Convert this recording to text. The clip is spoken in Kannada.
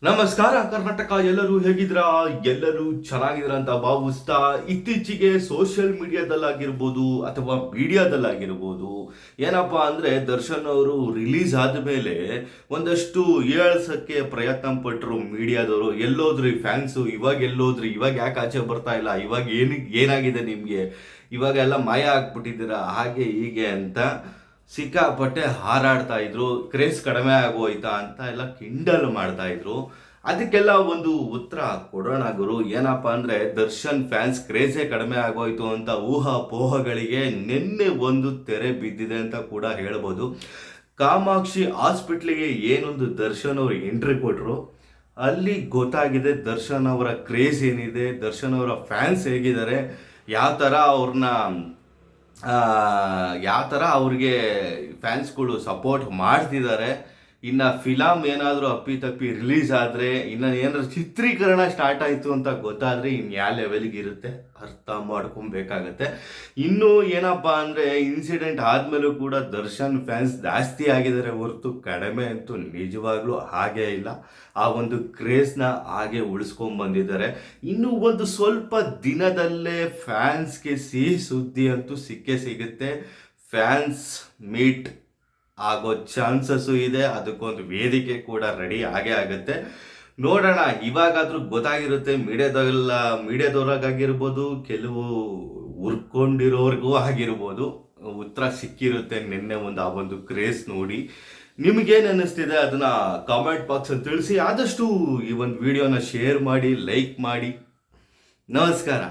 ನಮಸ್ಕಾರ ಕರ್ನಾಟಕ. ಎಲ್ಲರೂ ಹೇಗಿದ್ರಾ? ಎಲ್ಲರೂ ಚೆನ್ನಾಗಿದ್ರ ಅಂತ ಭಾವಿಸ್ತಾ, ಇತ್ತೀಚೆಗೆ ಸೋಷಿಯಲ್ ಮೀಡಿಯಾದಲ್ಲಾಗಿರ್ಬೋದು ಅಥವಾ ಮೀಡಿಯಾದಲ್ಲಾಗಿರ್ಬೋದು ಏನಪ್ಪಾ ಅಂದ್ರೆ ದರ್ಶನ್ ಅವರು ರಿಲೀಸ್ ಆದಮೇಲೆ ಒಂದಷ್ಟು ಏಳ್ಸಕ್ಕೆ ಪ್ರಯತ್ನ ಪಟ್ಟರು ಮೀಡಿಯಾದವರು. ಎಲ್ಲೋದ್ರಿ ಫ್ಯಾನ್ಸು, ಇವಾಗ ಎಲ್ಲೋದ್ರಿ, ಇವಾಗ ಯಾಕೆ ಆಚೆ ಬರ್ತಾ ಇಲ್ಲ, ಇವಾಗ ಏನಾಗಿದೆ ನಿಮಗೆ, ಇವಾಗ ಎಲ್ಲ ಮಾಯ ಆಗ್ಬಿಟ್ಟಿದ್ದೀರಾ, ಹಾಗೆ ಹೀಗೆ ಅಂತ ಸಿಕ್ಕಾಪಟ್ಟೆ ಹಾರಾಡ್ತಾ ಇದ್ರು. ಕ್ರೇಜ್ ಕಡಿಮೆ ಆಗೋಯ್ತಾ ಅಂತ ಎಲ್ಲ ಕಿಂಡಲ್ ಮಾಡ್ತಾ ಇದ್ರು. ಅದಕ್ಕೆಲ್ಲ ಒಂದು ಉತ್ತರ ಕೊಡೋಣ ಗುರು. ಏನಪ್ಪಾ ಅಂದ್ರೆ ದರ್ಶನ್ ಫ್ಯಾನ್ಸ್ ಕ್ರೇಜೇ ಕಡಿಮೆ ಆಗೋಯ್ತು ಅಂತ ಊಹಾಪೋಹಗಳಿಗೆ ನಿನ್ನೆ ಒಂದು ತೆರೆ ಬಿದ್ದಿದೆ ಅಂತ ಕೂಡ ಹೇಳ್ಬೋದು. ಕಾಮಾಕ್ಷಿ ಹಾಸ್ಪಿಟ್ಲಿಗೆ ಏನೊಂದು ದರ್ಶನ್ ಅವರು ಎಂಟ್ರಿ ಕೊಟ್ಟರು, ಅಲ್ಲಿ ಗೊತ್ತಾಗಿದೆ ದರ್ಶನ್ ಅವರ ಕ್ರೇಜ್ ಏನಿದೆ, ದರ್ಶನ್ ಅವರ ಫ್ಯಾನ್ಸ್ ಹೇಗಿದ್ದಾರೆ, ಯಾವ ಥರ ಅವ್ರನ್ನ ಯಾವ ಥರ ಅವ್ರಿಗೆ ಫ್ಯಾನ್ಸ್ಗಳು ಸಪೋರ್ಟ್ ಮಾಡ್ತಿದ್ದಾರೆ. ಇನ್ನು ಫಿಲಮ್ ಏನಾದರೂ ಅಪ್ಪಿತಪ್ಪಿ ರಿಲೀಸ್ ಆದರೆ, ಇನ್ನು ಏನಾದರೂ ಚಿತ್ರೀಕರಣ ಸ್ಟಾರ್ಟ್ ಆಯಿತು ಅಂತ ಗೊತ್ತಾದರೆ ಇನ್ನು ಯಾವ ಲೆವೆಲ್ಗೆ ಇರುತ್ತೆ ಅರ್ಥ ಮಾಡ್ಕೊಬೇಕಾಗತ್ತೆ. ಇನ್ನು ಏನಪ್ಪ ಅಂದರೆ ಇನ್ಸಿಡೆಂಟ್ ಆದಮೇಲೂ ಕೂಡ ದರ್ಶನ್ ಫ್ಯಾನ್ಸ್ ಜಾಸ್ತಿ ಆಗಿದ್ದಾರೆ ಹೊರತು ಕಡಿಮೆ ಅಂತೂ ನಿಜವಾಗ್ಲೂ ಹಾಗೇ ಇಲ್ಲ. ಆ ಒಂದು ಕ್ರೇಜ್ನ ಹಾಗೆ ಉಳಿಸ್ಕೊಂಡ್ಬಂದಿದ್ದಾರೆ. ಇನ್ನು ಒಂದು ಸ್ವಲ್ಪ ದಿನದಲ್ಲೇ ಫ್ಯಾನ್ಸ್ಗೆ ಸಿಹಿ ಸುದ್ದಿ ಅಂತೂ ಸಿಕ್ಕೇ ಸಿಗುತ್ತೆ. ಫ್ಯಾನ್ಸ್ ಮೀಟ್ ಆಗೋ ಚಾನ್ಸಸ್ಸು ಇದೆ. ಅದಕ್ಕೊಂದು ವೇದಿಕೆ ಕೂಡ ರೆಡಿ ಆಗೇ ಆಗುತ್ತೆ. ನೋಡೋಣ, ಇವಾಗಾದರೂ ಗೊತ್ತಾಗಿರುತ್ತೆ. ಮೀಡಿಯಾದವ್ರಿಗಾಗಿರ್ಬೋದು, ಕೆಲವು ಉರ್ಕೊಂಡಿರೋರ್ಗೂ ಆಗಿರ್ಬೋದು ಉತ್ತರ ಸಿಕ್ಕಿರುತ್ತೆ ನಿನ್ನೆ ಆ ಒಂದು ಕ್ರೇಜ್ ನೋಡಿ. ನಿಮಗೇನು ಅನ್ನಿಸ್ತಿದೆ ಅದನ್ನು ಕಾಮೆಂಟ್ ಬಾಕ್ಸಲ್ಲಿ ತಿಳಿಸಿ. ಆದಷ್ಟು ಈ ಒಂದು ವಿಡಿಯೋನ ಶೇರ್ ಮಾಡಿ, ಲೈಕ್ ಮಾಡಿ. ನಮಸ್ಕಾರ.